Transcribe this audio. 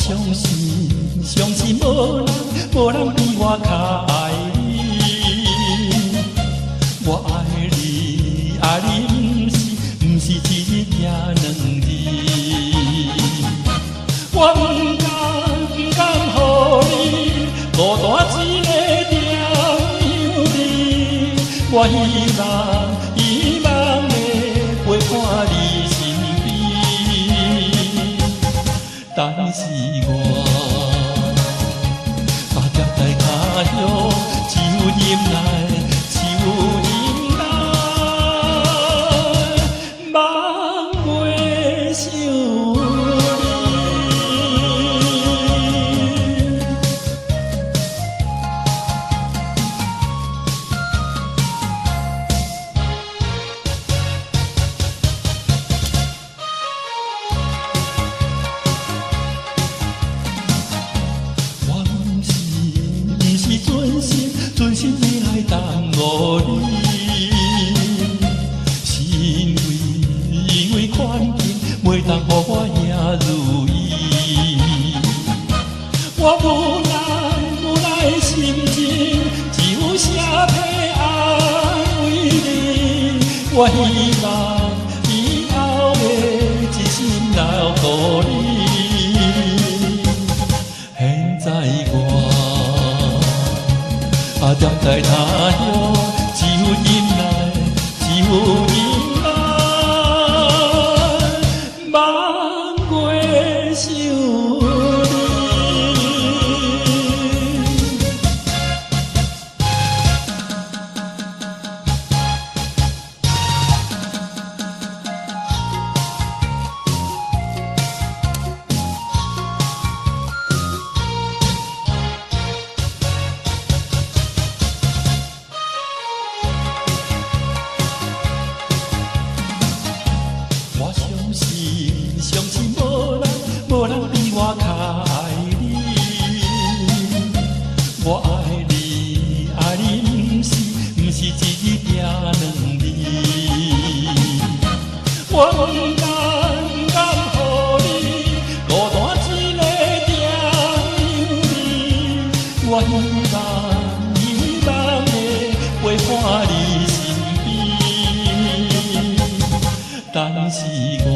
相信，相信无人比我较爱你。我爱你，爱你不是一日也两日。我不甘，予你孤单一个惦想你。我希望的陪伴你身边，但是我。 在他乡，只有忍耐，只有忍耐，望袂想存心要来耽误你，是因为环境袂当予我赢如意。我无奈的心情，只有写批安慰你。我希望以后的一心留顾你。现在我。 站在他乡，只有忍耐，只有忍耐，望袂想你。相信无人比我较爱你。我爱你，爱你不是一日也两日。我不甘予你孤单一个惦想你。我希望的陪伴你身边，但是我。